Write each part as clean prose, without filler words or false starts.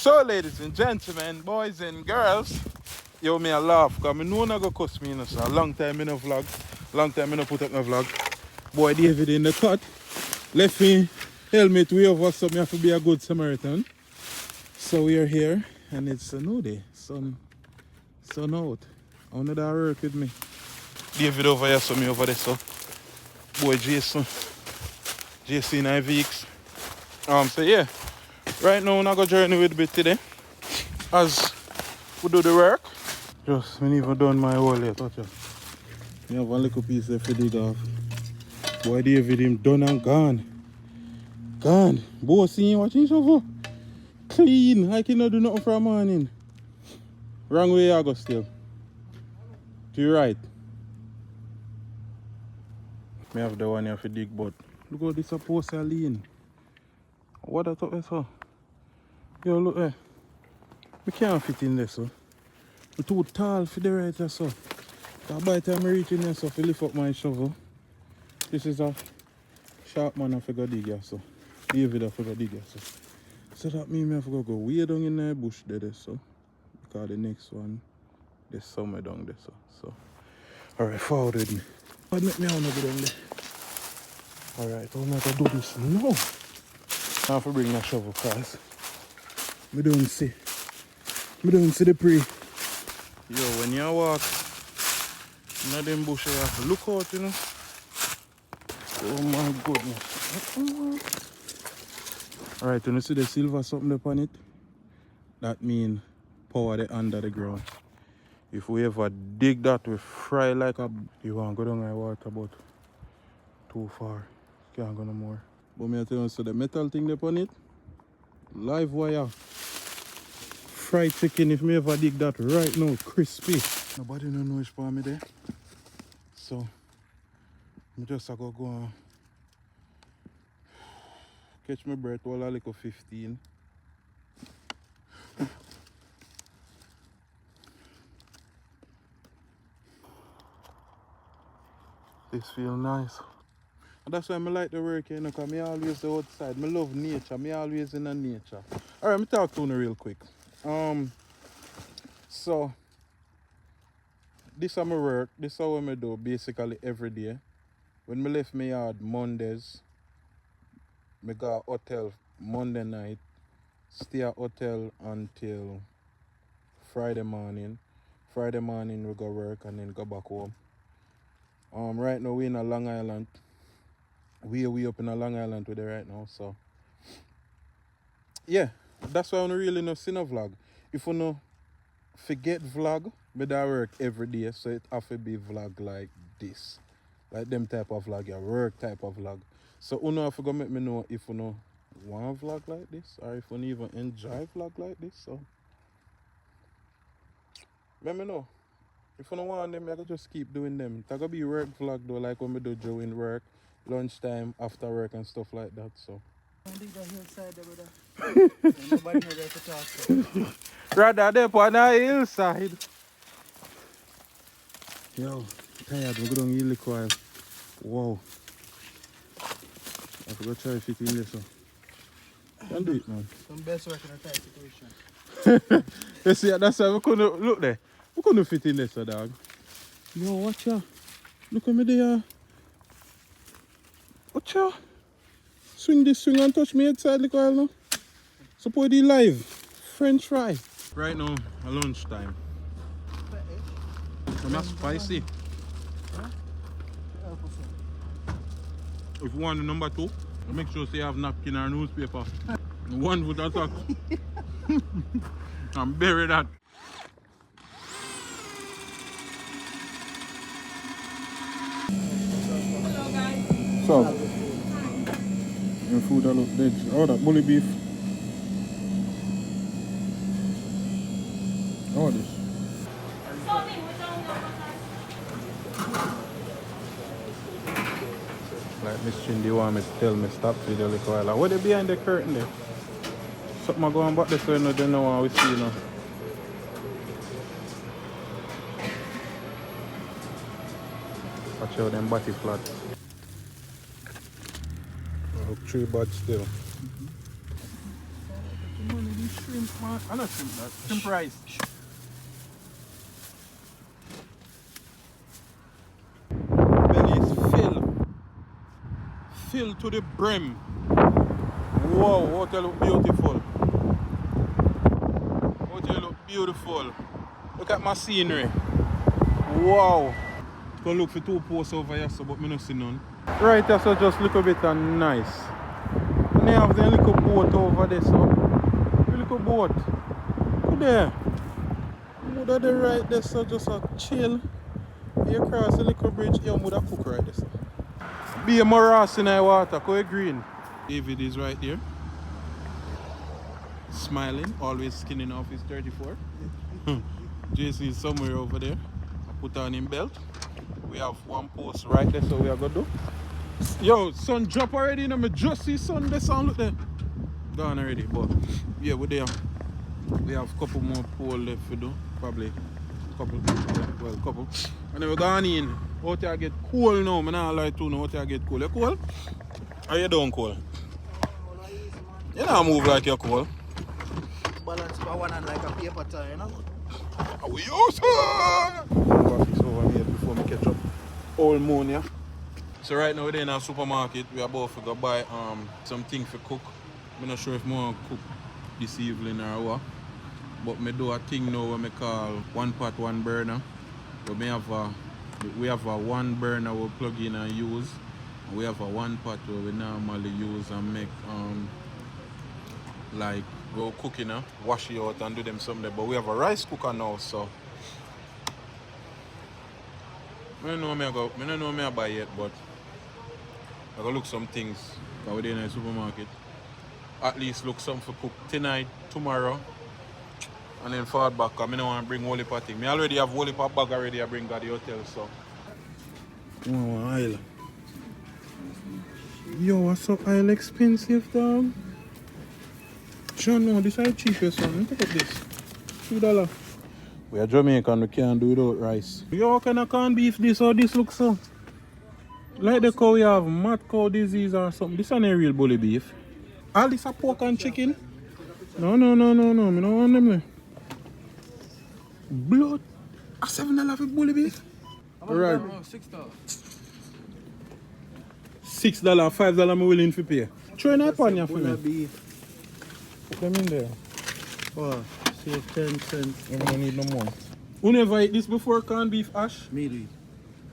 So, ladies and gentlemen, boys and girls, yo, me a laugh, because I know not going to cuss me, so a long time in a vlog, long time in a put up my vlog. Boy, David in the cut, left me helmet way over, so me have to be a good Samaritan. So we are here, and it's a new day, sun out. I want to work with me. David over here, so me over there, so. Boy, Jason and IVX. So yeah, right now I'm going to journey with me today, as we do the work. Just, me even done my whole yet, watch out. Me have one little piece left to dig off. Boy, David, him done and gone. Gone. Boy, see him watching shovel. Clean, I cannot do nothing for a morning. Wrong way I go still. To your right. Me have the one here for dig, but look how this is supposed to lean. What I thought I saw. Yo, look there. We can't fit in there, so. I'm too tall for the right there, so. By the time I reach in there, so, if I lift up my shovel, this is a sharp man I forgot dig here, so. David I forgot dig here, so. So that means I have to go way down in the bush there, so. Because the next one, there's somewhere down there, so. Alright, forward with me. But make me want to go down there. Alright, how am I going to do this now? I have to bring my shovel, because I don't see the prey. Yo, when you walk in them bush, you have to look out, you know. Oh my goodness. Alright, when you see the silver something upon it, that means power the under the ground. If we ever dig that, we fry like a... You want to go down in the water, but too far. Can't go no more. But me tell you, so the metal thing upon it, live wire. Fried chicken, if me ever dig that right now, crispy. Nobody no know which part me there. So, I just go and catch my breath while I like 15. This feel nice. And that's why I like the work, you know, because I always the outside. I love nature. I always in the nature. Alright, let me talk to you real quick. So this is my work. This is how I do basically every day. When I left my yard Mondays, I go to hotel Monday night, stay at hotel until Friday morning. Friday morning we go work and then go back home. Right now we in a Long Island. We up in a Long Island with it right now, so yeah, that's why I don't really know see no vlog. If you know forget vlog, but I work every day, so it have to be vlog like this. Like them type of vlog, yeah, work type of vlog. So you know have to go make me know if you know want vlog like this or if you even enjoy vlog like this. So let me know. If you don't want them, I can just keep doing them. It's gonna be work vlog though, like when we do during work, lunchtime, after work and stuff like that. So Nobody know there to talk to. rather there on the hillside. Yo, tired, we go down really quiet. Wow. I have to go try to fit in this one. Can do it, man. Some best work in a tight situation. You see, that's why we couldn't look there. We couldn't fit in this, dog. Yo, watch out. Look at me there. Watch out. Swing and touch me outside like while now. Support the live. French fry. Right now, at lunchtime. I'm not spicy. If you want the number 2, make sure you have napkin or newspaper. One foot attack. And bury that. Hello guys. So, your food that look dead. Oh, that bully beef. Oh, this. Like Miss Chindy want me to tell me stop video a little while. What they behind the curtain there? Something going back there so you know they know what we see now. Watch out them body flat. Look 3 bad still. shrimp, man. I'm not shrimp, that. Shrimp rice. Belly is filled. Filled to the brim. Wow, water look beautiful. Water look beautiful. Look at my scenery. Wow. Go look for 2 posts over here, so, but I don't see none. Right here, so just a little bit of nice. And they have the little boat over there, so. The little boat. Go there. Would have the right there, so just a chill. You cross the little bridge, you would have cook right there, so. Be a morass in the water, go green. David is right there. Smiling, always skinning off his 34. Jason is somewhere over there. I put on him belt. We have 1 post right there, so we are going to do. Yo, sun drop already, you know, me just see sun there, sound look there. Gone already, but yeah, we're there. We have a couple more pole left to do. Probably a couple, well, couple. And then we're going in. Out here get cool now, I'm not lie to you, out here get cool. You cool? How you doing, cool? You don't move like you're cool. Balance by one hand like a paper tie, you know? How we use it? Over here before we catch up. Old moon, yeah? So right now we're in our supermarket. We are about to go buy something for cook. I'm not sure if I'm going to cook this evening or what. But I do a thing now what I call 1 pot, 1 burner. So we have a 1 burner we plug in and use. And we have a 1 pot where we normally use and make like we'll cook, you know, wash it out and do them something. But we have a rice cooker now, so I don't know me I buy yet, but I go look some things that we're in the supermarket. At least look some for cook tonight, tomorrow, and then forward back. I don't want to bring whole heap of things. I already have whole heap of bag already. I bring to the hotel, so. Oil. Yo, what's up? Oil expensive, dog? John, no, this is the cheapest one. Look at this. $2. We are Jamaican, we can't do without rice. Yo, what kind of corned beef this or this looks so? Like the cow we have mad cow disease or something. This isn't a real bully beef. All this are pork and chicken? No. I don't want them there. Blood. A $7 for bully beef? Right. $6. $6, $5 I'm willing to pay. Try that pan here for me. Beef. Put them in there. Oh, save 10 cents. You don't need no more. You never eat this before, corned beef ash? Me do.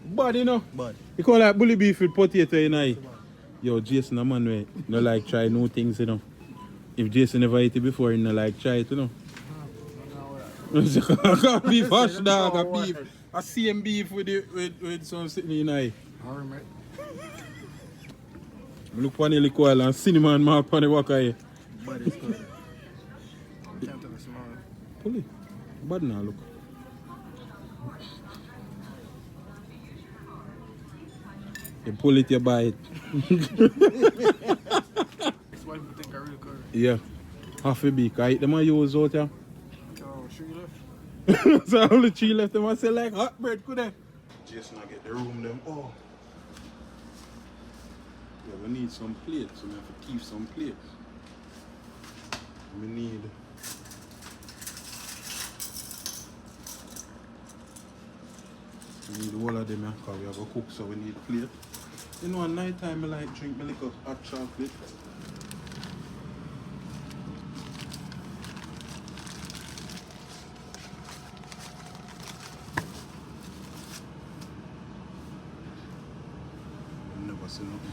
Bad, you know? Bad. You call like bully beef with potato, you know? Yo, Jason, a man, we no like try new things, you know? If Jason never eat it before, he no like try it, you know? Corned beef hash, dog, a beef. A same beef with some sitting in the Alright. look on the liquor and cinnamon mark on the waka here. Bad is good. Can't tell us tomorrow. Pull it. Bad now, look. You pull it, you buy it. That's why people think I real curry. Yeah. Half a beak. I eat them and use out here. Oh, sure you left? So only 3 left them and say like hot bread, could they? Jason, I get the room them. Oh. Yeah, we need some plates, so we have to keep some plates. We need all of them because we have a cook, so we need plate. You know, at night time I like drink my little hot chocolate. I've never seen nothing.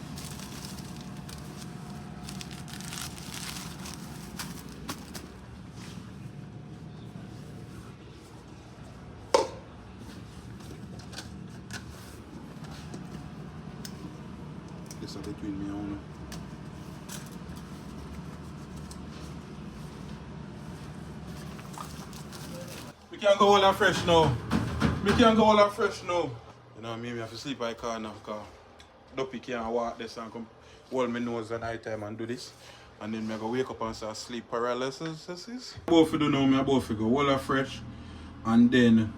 This is between me and owner. We can't go all that fresh now. We can't go all that fresh now. You know what I mean? We have to sleep by car now because Duppy can't walk this and come hold my nose at night time and do this. And then I go wake up and start sleep paralysis. Both of them now, I both go all that fresh. And then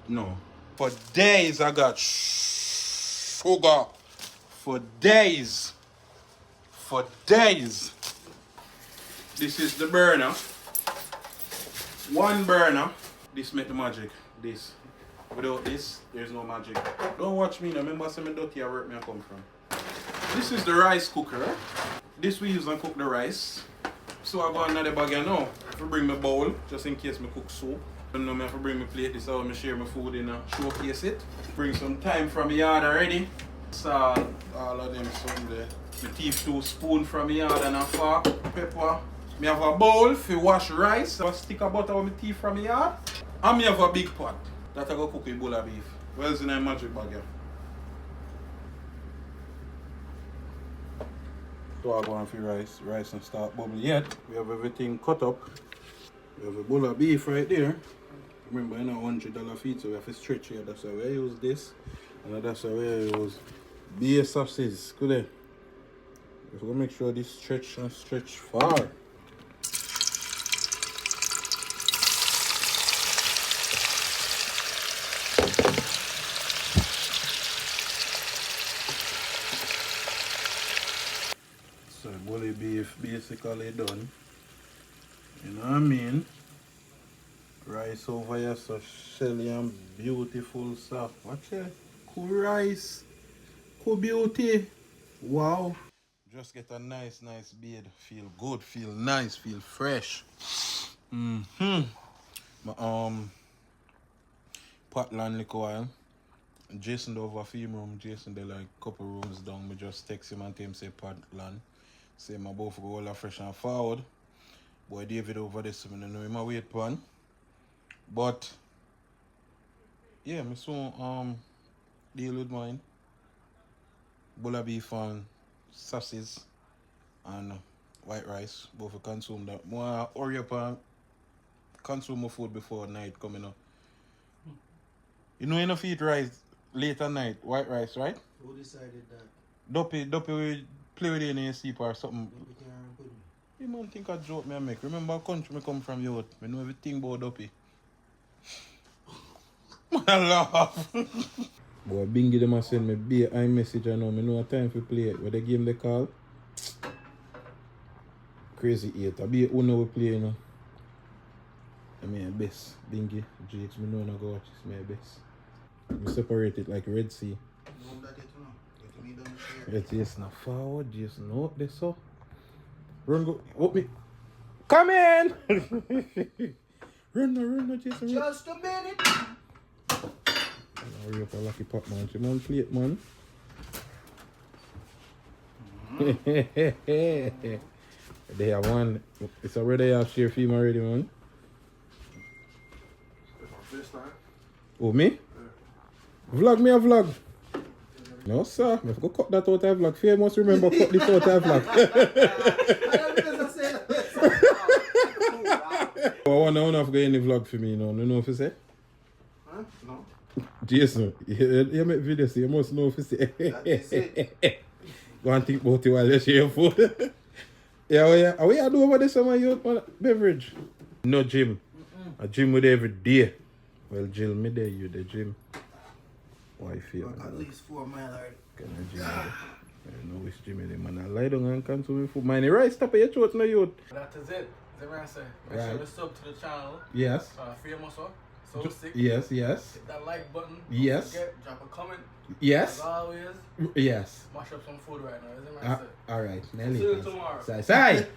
no. For days I got sugar. For days. This is the burner. One burner. This make the magic. This. Without this, there's no magic. Don't watch me now. Remember I said me dirty where me I come from. This is the rice cooker. This we use to cook the rice. So I go another bag here now. If I bring my bowl, just in case I cook soup. I know I have to bring my plate. This is how I share my food in a showcase it. Bring some thyme from the yard already. Salt, all of them some there. My teeth 2 spoons from the yard and a fork, pepper. I have a bowl for wash rice. I stick of butter with my teeth from the yard. And I have a big pot that I go cook a bowl of beef. Well, it's in a magic bag here. So I go on for rice. Rice and start bubble yet. We have everything cut up. We have a bowl of beef right there. Remember, you know, $100 feet, so we have to stretch here. That's why we use this. And that's why we use beef sausages. Good day. Just go make sure this stretch and stretch far. So bully beef basically done. You know what I mean? Rice over here so shelly and beautiful soft. Watch it. Cool rice. Cool beauty. Wow. Just get a nice bed. Feel good, feel nice, feel fresh. My Portland liquor oil. Jason over film room. Jason they like couple rooms down. Me just text him and tell him say Portland. Say my both go all fresh and forward. Boy David over there, so I don't know him a wait pan. But yeah, me soon deal with mine. Bowl of beef and sausage and white rice. Both for consume that. More hurry up and consume my food before night coming up. You know you don't eat rice late at night, white rice, right? Who decided that? Duppy will play with you in your sleep or something. You man think a joke me I make. Remember a country me come from youth. I know everything about Duppy. I laugh. Boy, Bingy them a send me be iMessage and now. I know a time for play it. When they game they call. Crazy 8. I be Uno we play, you know. I mean best. Bingy, Jakes, me know I go watch this my best. We separate it like Red Sea. It's just not forward, just not this so. Run go what me? Come in! run, Jason. Just a minute! Hurry up a lucky pot man. She man plate man. They have one. It's already have share film already man. First time? Oh me? Yeah. Vlog me a vlog. No sir, I have to cut that out of vlog. Famous remember cut this out of vlog. I want to get any vlog for me, you know. You know what I say? Huh? No. Jason, you make videos, so you must know what I say. That is it. Go and think about it while you share your food. Yeah, what you do over there, some youth beverage? No gym. A gym with every day. Well, Jill, me there, you the gym. Why you feel? At least 4 miles already. Can I gym? I don't know which gym it is, man. I lie down and consume my food. Mine, right? Stop at your throat, no youth. That is it. That's what I say. Make sure to sub to the channel. Yes. FamousSosick. Yes. Hit that like button. Yes. Don't forget, drop a comment. Yes. As always. Yes. Mash up some food right now. Isn't that Alright. See you tomorrow. Say. Alright.